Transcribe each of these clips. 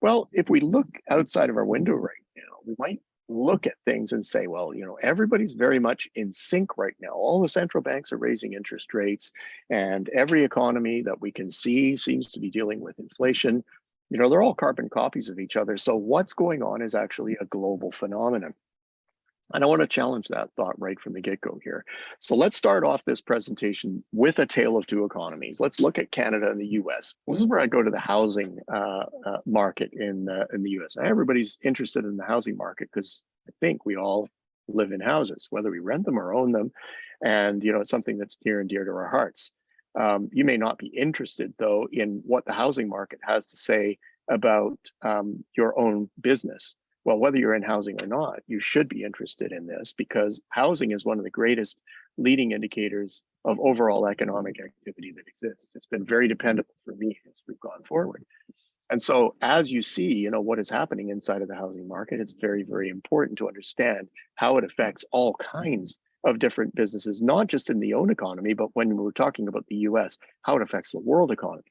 Well, if we look outside of our window right now, we might look at things and say, well, everybody's very much in sync right now. All the central banks are raising interest rates, and every economy that we can see seems to be dealing with inflation. They're all carbon copies of each other. So what's going on is actually a global phenomenon. And I want to challenge that thought right from the get-go here. So let's start off this presentation with a tale of two economies. Let's look at Canada and the US. This is where I go to the housing market in the US. Now, everybody's interested in the housing market because I think we all live in houses, whether we rent them or own them. And it's something that's near and dear to our hearts. You may not be interested, though, in what the housing market has to say about your own business. Well, whether you're in housing or not, you should be interested in this because housing is one of the greatest leading indicators of overall economic activity that exists. It's been very dependable for me as we've gone forward. And so as you see, what is happening inside of the housing market, it's very, very important to understand how it affects all kinds of different businesses, not just in the own economy, but when we're talking about the US, how it affects the world economy.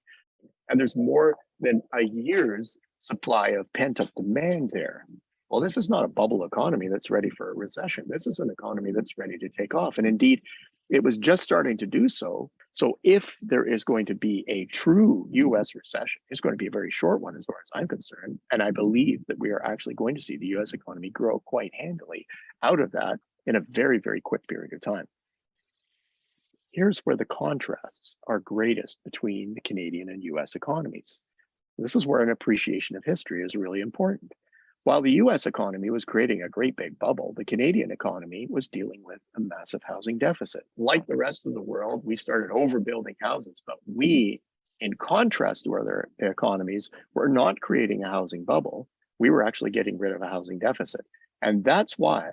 And there's more than a year's supply of pent-up demand there. Well, this is not a bubble economy that's ready for a recession. This is an economy that's ready to take off. And indeed, it was just starting to do so. So if there is going to be a true US recession, it's going to be a very short one as far as I'm concerned. And I believe that we are actually going to see the US economy grow quite handily out of that in a very, very quick period of time. Here's where the contrasts are greatest between the Canadian and US economies. This is where an appreciation of history is really important. While the US economy was creating a great big bubble, the Canadian economy was dealing with a massive housing deficit. Like the rest of the world, we started overbuilding houses, but we, in contrast to other economies, were not creating a housing bubble. We were actually getting rid of a housing deficit. And that's why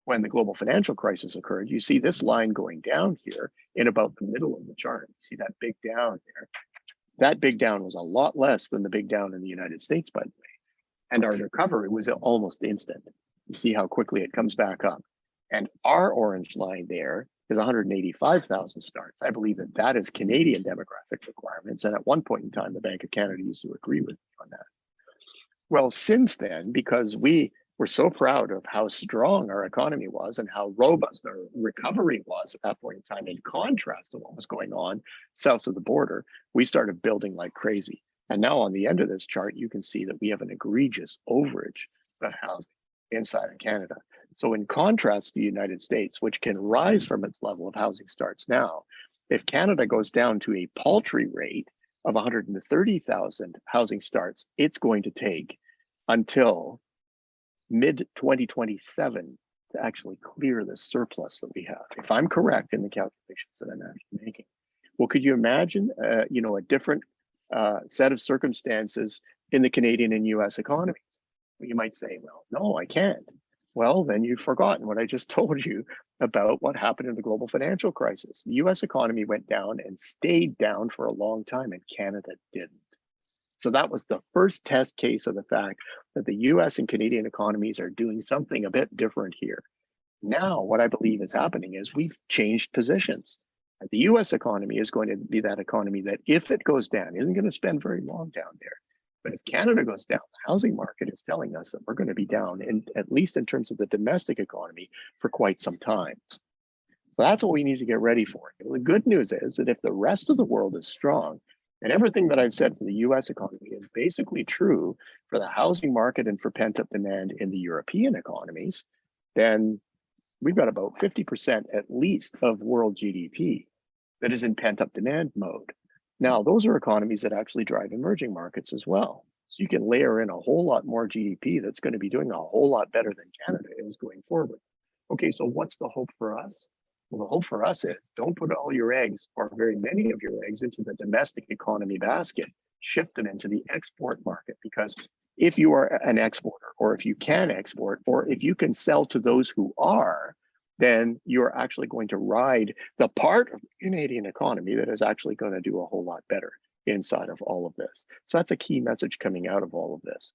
when the global financial crisis occurred, you see this line going down here in about the middle of the chart. You see that big down there. That big down was a lot less than the big down in the United States, by the way. And our recovery was almost instant. You see how quickly it comes back up. And our orange line there is 185,000 starts. I believe that that is Canadian demographic requirements. And at one point in time, the Bank of Canada used to agree with me on that. Well, since then, because we were so proud of how strong our economy was and how robust our recovery was at that point in time, in contrast to what was going on south of the border, we started building like crazy. And now on the end of this chart, you can see that we have an egregious overage of housing inside of Canada. So in contrast to the United States, which can rise from its level of housing starts now, if Canada goes down to a paltry rate of 130,000 housing starts, it's going to take until mid-2027 to actually clear the surplus that we have, if I'm correct in the calculations that I'm actually making. Well, could you imagine, a different set of circumstances in the Canadian and US economies? You might say, well, no, I can't. Well, then you've forgotten what I just told you about what happened in the global financial crisis. The US economy went down and stayed down for a long time, and Canada didn't. So that was the first test case of the fact that the US and Canadian economies are doing something a bit different here. Now, what I believe is happening is we've changed positions. The US economy is going to be that economy that, if it goes down, isn't going to spend very long down there. But if Canada goes down, the housing market is telling us that we're going to be down, at least in terms of the domestic economy, for quite some time. So that's what we need to get ready for. The good news is that if the rest of the world is strong, and everything that I've said for the US economy is basically true for the housing market and for pent-up demand in the European economies, then we've got about 50% at least of world GDP that is in pent-up demand mode. Now, those are economies that actually drive emerging markets as well. So you can layer in a whole lot more GDP that's going to be doing a whole lot better than Canada is going forward. Okay, so what's the hope for us? Well, the hope for us is don't put all your eggs, or very many of your eggs, into the domestic economy basket. Shift them into the export market, because if you are an exporter, or if you can export, or if you can sell to those who are, then you're actually going to ride the part of the Canadian economy that is actually going to do a whole lot better inside of all of this. So that's a key message coming out of all of this.